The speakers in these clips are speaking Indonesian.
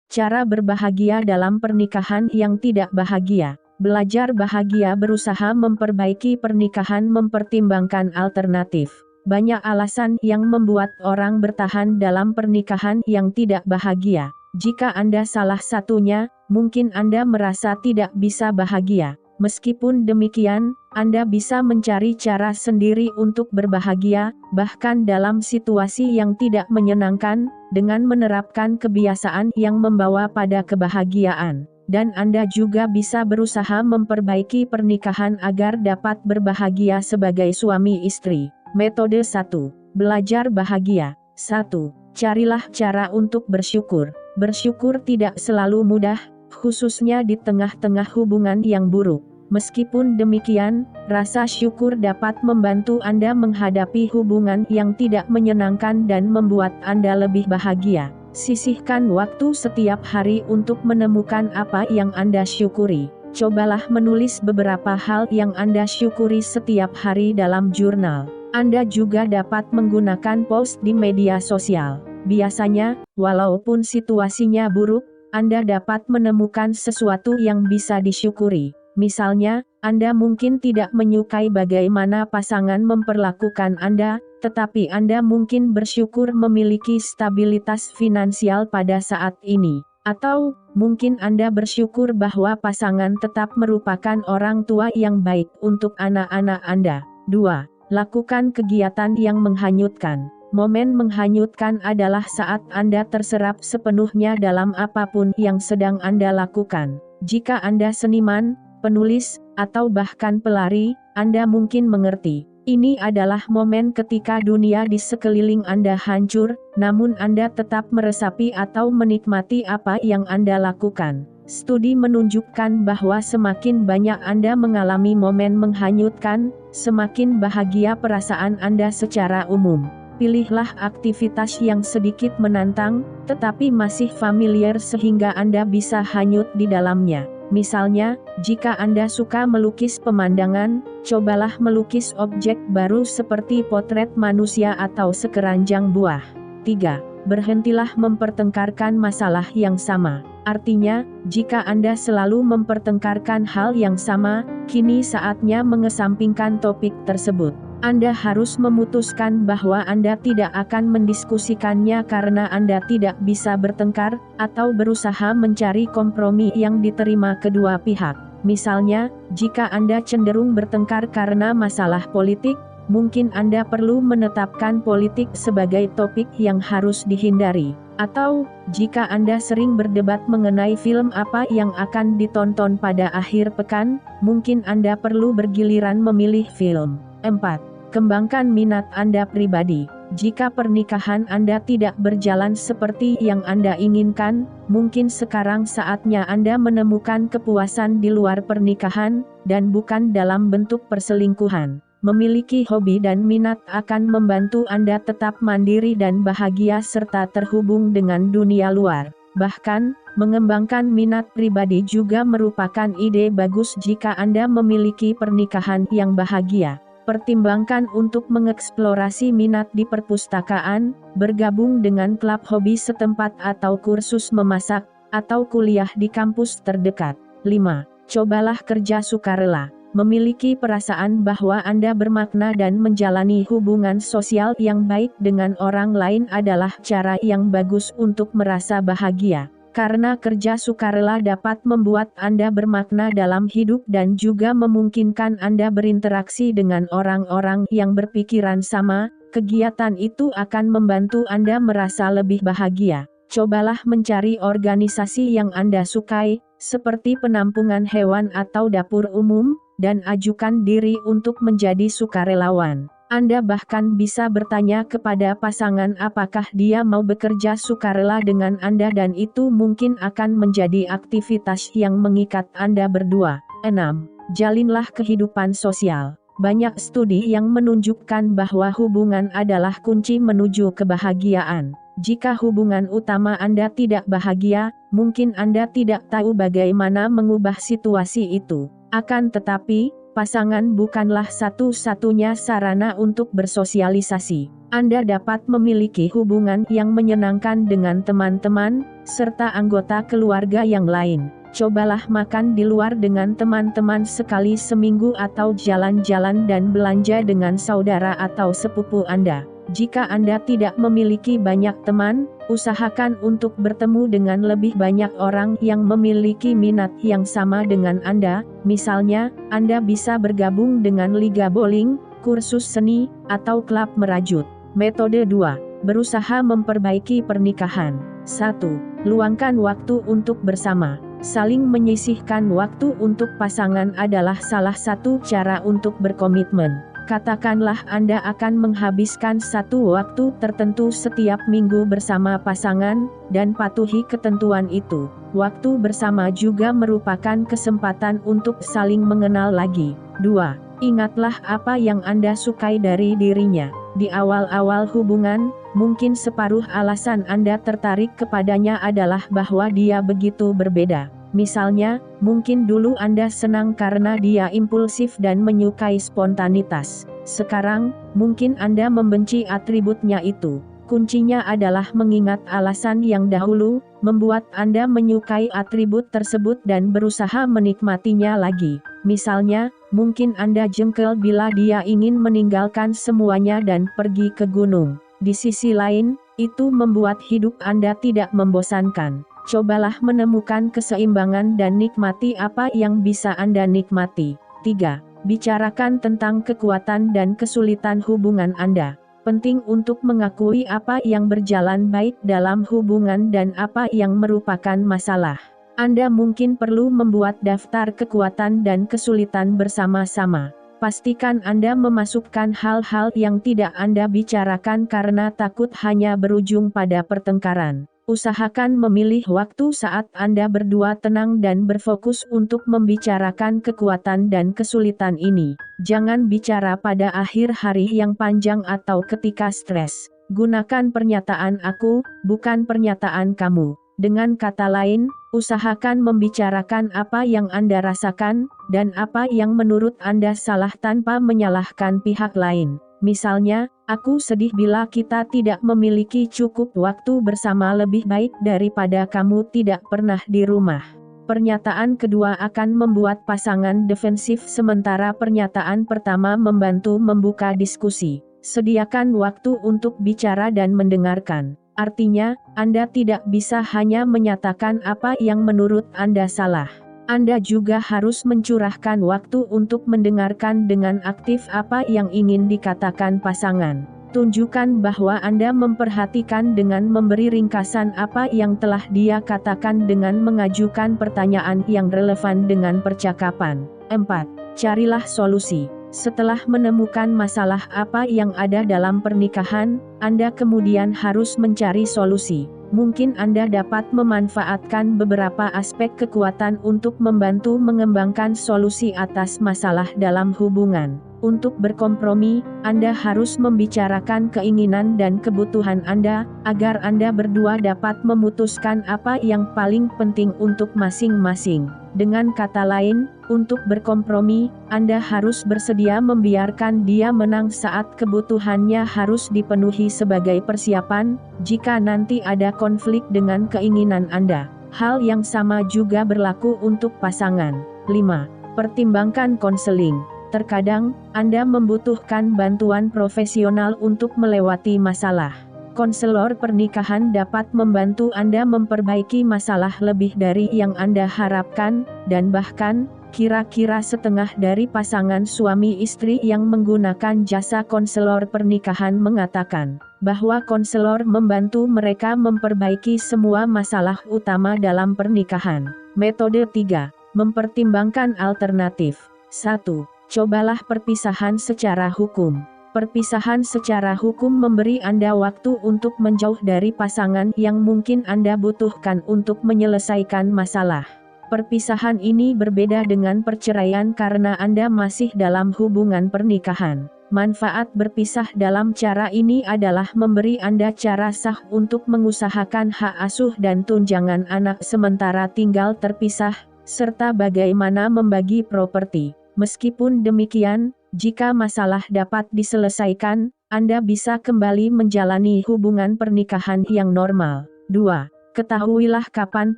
Cara berbahagia dalam pernikahan yang tidak bahagia. Belajar bahagia berusaha memperbaiki pernikahan mempertimbangkan alternatif. Banyak alasan yang membuat orang bertahan dalam pernikahan yang tidak bahagia. Jika Anda salah satunya, mungkin Anda merasa tidak bisa bahagia. Meskipun demikian, Anda bisa mencari cara sendiri untuk berbahagia, bahkan dalam situasi yang tidak menyenangkan, dengan menerapkan kebiasaan yang membawa pada kebahagiaan. Dan Anda juga bisa berusaha memperbaiki pernikahan agar dapat berbahagia sebagai suami istri. Metode 1. Belajar bahagia. 1. Carilah cara untuk bersyukur. Bersyukur tidak selalu mudah, khususnya di tengah-tengah hubungan yang buruk. Meskipun demikian, rasa syukur dapat membantu Anda menghadapi hubungan yang tidak menyenangkan dan membuat Anda lebih bahagia. Sisihkan waktu setiap hari untuk menemukan apa yang Anda syukuri. Cobalah menulis beberapa hal yang Anda syukuri setiap hari dalam jurnal. Anda juga dapat menggunakan post di media sosial. Biasanya, walaupun situasinya buruk, Anda dapat menemukan sesuatu yang bisa disyukuri. Misalnya, Anda mungkin tidak menyukai bagaimana pasangan memperlakukan Anda, tetapi Anda mungkin bersyukur memiliki stabilitas finansial pada saat ini. Atau, mungkin Anda bersyukur bahwa pasangan tetap merupakan orang tua yang baik untuk anak-anak Anda. 2. Lakukan kegiatan yang menghanyutkan. Momen menghanyutkan adalah saat Anda terserap sepenuhnya dalam apapun yang sedang Anda lakukan. Jika Anda seniman, penulis, atau bahkan pelari, Anda mungkin mengerti. Ini adalah momen ketika dunia di sekeliling Anda hancur, namun Anda tetap meresapi atau menikmati apa yang Anda lakukan. Studi menunjukkan bahwa semakin banyak Anda mengalami momen menghanyutkan, semakin bahagia perasaan Anda secara umum. Pilihlah aktivitas yang sedikit menantang, tetapi masih familiar sehingga Anda bisa hanyut di dalamnya. Misalnya, jika Anda suka melukis pemandangan, cobalah melukis objek baru seperti potret manusia atau sekeranjang buah. 3. Berhentilah mempertengkarkan masalah yang sama. Artinya, jika Anda selalu mempertengkarkan hal yang sama, kini saatnya mengesampingkan topik tersebut. Anda harus memutuskan bahwa Anda tidak akan mendiskusikannya karena Anda tidak bisa bertengkar, atau berusaha mencari kompromi yang diterima kedua pihak. Misalnya, jika Anda cenderung bertengkar karena masalah politik, mungkin Anda perlu menetapkan politik sebagai topik yang harus dihindari. Atau, jika Anda sering berdebat mengenai film apa yang akan ditonton pada akhir pekan, mungkin Anda perlu bergiliran memilih film. 4. Kembangkan minat Anda pribadi. Jika pernikahan Anda tidak berjalan seperti yang Anda inginkan, mungkin sekarang saatnya Anda menemukan kepuasan di luar pernikahan, dan bukan dalam bentuk perselingkuhan. Memiliki hobi dan minat akan membantu Anda tetap mandiri dan bahagia serta terhubung dengan dunia luar. Bahkan, mengembangkan minat pribadi juga merupakan ide bagus jika Anda memiliki pernikahan yang bahagia. Pertimbangkan untuk mengeksplorasi minat di perpustakaan, bergabung dengan klub hobi setempat atau kursus memasak, atau kuliah di kampus terdekat. 5. Cobalah kerja sukarela. Memiliki perasaan bahwa Anda bermakna dan menjalani hubungan sosial yang baik dengan orang lain adalah cara yang bagus untuk merasa bahagia. Karena kerja sukarela dapat membuat Anda bermakna dalam hidup dan juga memungkinkan Anda berinteraksi dengan orang-orang yang berpikiran sama, kegiatan itu akan membantu Anda merasa lebih bahagia. Cobalah mencari organisasi yang Anda sukai, seperti penampungan hewan atau dapur umum, dan ajukan diri untuk menjadi sukarelawan. Anda bahkan bisa bertanya kepada pasangan apakah dia mau bekerja sukarela dengan Anda dan itu mungkin akan menjadi aktivitas yang mengikat Anda berdua. 6. Jalinlah kehidupan sosial. Banyak studi yang menunjukkan bahwa hubungan adalah kunci menuju kebahagiaan. Jika hubungan utama Anda tidak bahagia, mungkin Anda tidak tahu bagaimana mengubah situasi itu. Akan tetapi, pasangan bukanlah satu-satunya sarana untuk bersosialisasi. Anda dapat memiliki hubungan yang menyenangkan dengan teman-teman, serta anggota keluarga yang lain. Cobalah makan di luar dengan teman-teman sekali seminggu atau jalan-jalan dan belanja dengan saudara atau sepupu Anda. Jika Anda tidak memiliki banyak teman, usahakan untuk bertemu dengan lebih banyak orang yang memiliki minat yang sama dengan Anda. Misalnya, Anda bisa bergabung dengan liga bowling, kursus seni, atau klub merajut. Metode 2. Berusaha memperbaiki pernikahan. 1. Luangkan waktu untuk bersama. Saling menyisihkan waktu untuk pasangan adalah salah satu cara untuk berkomitmen. Katakanlah Anda akan menghabiskan satu waktu tertentu setiap minggu bersama pasangan, dan patuhi ketentuan itu. Waktu bersama juga merupakan kesempatan untuk saling mengenal lagi. 2. Ingatlah apa yang Anda sukai dari dirinya. Di awal-awal hubungan, mungkin separuh alasan Anda tertarik kepadanya adalah bahwa dia begitu berbeda. Misalnya, mungkin dulu Anda senang karena dia impulsif dan menyukai spontanitas. Sekarang, mungkin Anda membenci atributnya itu. Kuncinya adalah mengingat alasan yang dahulu, membuat Anda menyukai atribut tersebut dan berusaha menikmatinya lagi. Misalnya, mungkin Anda jengkel bila dia ingin meninggalkan semuanya dan pergi ke gunung. Di sisi lain, itu membuat hidup Anda tidak membosankan. Cobalah menemukan keseimbangan dan nikmati apa yang bisa Anda nikmati. 3. Bicarakan tentang kekuatan dan kesulitan hubungan Anda. Penting untuk mengakui apa yang berjalan baik dalam hubungan dan apa yang merupakan masalah. Anda mungkin perlu membuat daftar kekuatan dan kesulitan bersama-sama. Pastikan Anda memasukkan hal-hal yang tidak Anda bicarakan karena takut hanya berujung pada pertengkaran. Usahakan memilih waktu saat Anda berdua tenang dan berfokus untuk membicarakan kekuatan dan kesulitan ini. Jangan bicara pada akhir hari yang panjang atau ketika stres. Gunakan pernyataan aku, bukan pernyataan kamu. Dengan kata lain, usahakan membicarakan apa yang Anda rasakan, dan apa yang menurut Anda salah tanpa menyalahkan pihak lain. Misalnya, aku sedih bila kita tidak memiliki cukup waktu bersama, lebih baik daripada kamu tidak pernah di rumah. Pernyataan kedua akan membuat pasangan defensif sementara pernyataan pertama membantu membuka diskusi. Sediakan waktu untuk bicara dan mendengarkan. Artinya, Anda tidak bisa hanya menyatakan apa yang menurut Anda salah. Anda juga harus mencurahkan waktu untuk mendengarkan dengan aktif apa yang ingin dikatakan pasangan. Tunjukkan bahwa Anda memperhatikan dengan memberi ringkasan apa yang telah dia katakan dengan mengajukan pertanyaan yang relevan dengan percakapan. 4. Carilah solusi. Setelah menemukan masalah apa yang ada dalam pernikahan, Anda kemudian harus mencari solusi. Mungkin Anda dapat memanfaatkan beberapa aspek kekuatan untuk membantu mengembangkan solusi atas masalah dalam hubungan. Untuk berkompromi, Anda harus membicarakan keinginan dan kebutuhan Anda, agar Anda berdua dapat memutuskan apa yang paling penting untuk masing-masing. Dengan kata lain, untuk berkompromi, Anda harus bersedia membiarkan dia menang saat kebutuhannya harus dipenuhi sebagai persiapan, jika nanti ada konflik dengan keinginan Anda. Hal yang sama juga berlaku untuk pasangan. 5. Pertimbangkan konseling. Terkadang, Anda membutuhkan bantuan profesional untuk melewati masalah. Konselor pernikahan dapat membantu Anda memperbaiki masalah lebih dari yang Anda harapkan, dan bahkan, kira-kira setengah dari pasangan suami istri yang menggunakan jasa konselor pernikahan mengatakan bahwa konselor membantu mereka memperbaiki semua masalah utama dalam pernikahan. Metode 3. Mempertimbangkan alternatif. 1. Cobalah perpisahan secara hukum. Perpisahan secara hukum memberi Anda waktu untuk menjauh dari pasangan yang mungkin Anda butuhkan untuk menyelesaikan masalah. Perpisahan ini berbeda dengan perceraian karena Anda masih dalam hubungan pernikahan. Manfaat berpisah dalam cara ini adalah memberi Anda cara sah untuk mengusahakan hak asuh dan tunjangan anak sementara tinggal terpisah, serta bagaimana membagi properti. Meskipun demikian, jika masalah dapat diselesaikan, Anda bisa kembali menjalani hubungan pernikahan yang normal. 2. Ketahuilah kapan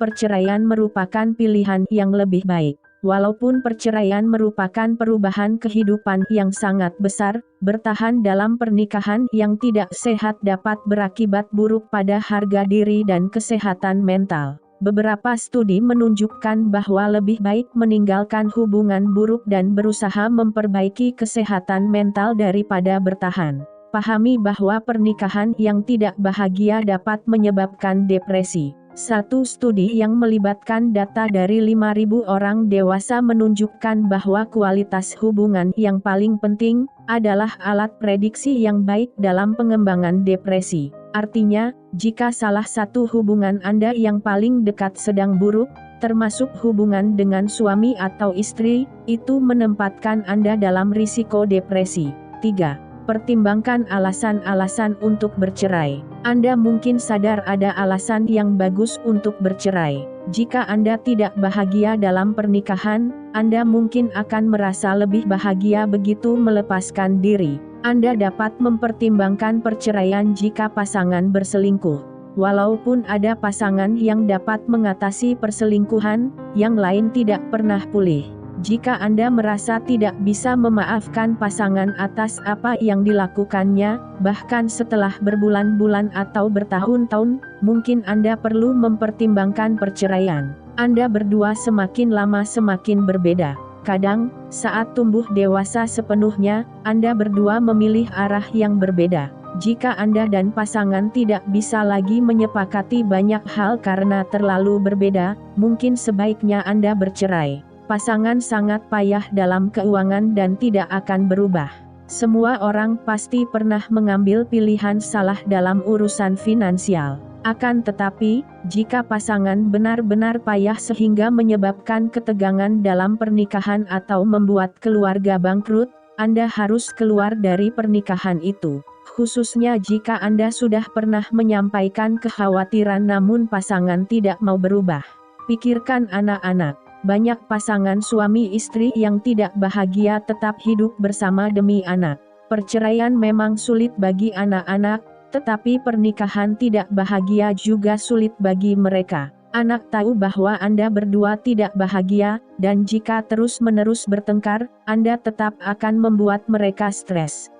perceraian merupakan pilihan yang lebih baik. Walaupun perceraian merupakan perubahan kehidupan yang sangat besar, bertahan dalam pernikahan yang tidak sehat dapat berakibat buruk pada harga diri dan kesehatan mental. Beberapa studi menunjukkan bahwa lebih baik meninggalkan hubungan buruk dan berusaha memperbaiki kesehatan mental daripada bertahan. Pahami bahwa pernikahan yang tidak bahagia dapat menyebabkan depresi. Satu studi yang melibatkan data dari 5.000 orang dewasa menunjukkan bahwa kualitas hubungan yang paling penting adalah alat prediksi yang baik dalam pengembangan depresi. Artinya, jika salah satu hubungan Anda yang paling dekat sedang buruk, termasuk hubungan dengan suami atau istri, itu menempatkan Anda dalam risiko depresi. 3. Pertimbangkan alasan-alasan untuk bercerai. Anda mungkin sadar ada alasan yang bagus untuk bercerai. Jika Anda tidak bahagia dalam pernikahan, Anda mungkin akan merasa lebih bahagia begitu melepaskan diri. Anda dapat mempertimbangkan perceraian jika pasangan berselingkuh. Walaupun ada pasangan yang dapat mengatasi perselingkuhan, yang lain tidak pernah pulih. Jika Anda merasa tidak bisa memaafkan pasangan atas apa yang dilakukannya, bahkan setelah berbulan-bulan atau bertahun-tahun, mungkin Anda perlu mempertimbangkan perceraian. Anda berdua semakin lama semakin berbeda. Kadang, saat tumbuh dewasa sepenuhnya, Anda berdua memilih arah yang berbeda. Jika Anda dan pasangan tidak bisa lagi menyepakati banyak hal karena terlalu berbeda, mungkin sebaiknya Anda bercerai. Pasangan sangat payah dalam keuangan dan tidak akan berubah. Semua orang pasti pernah mengambil pilihan salah dalam urusan finansial. Akan tetapi, jika pasangan benar-benar payah sehingga menyebabkan ketegangan dalam pernikahan atau membuat keluarga bangkrut, Anda harus keluar dari pernikahan itu. Khususnya jika Anda sudah pernah menyampaikan kekhawatiran namun pasangan tidak mau berubah. Pikirkan anak-anak. Banyak pasangan suami istri yang tidak bahagia tetap hidup bersama demi anak. Perceraian memang sulit bagi anak-anak, tetapi pernikahan tidak bahagia juga sulit bagi mereka. Anak tahu bahwa Anda berdua tidak bahagia, dan jika terus-menerus bertengkar, Anda tetap akan membuat mereka stres.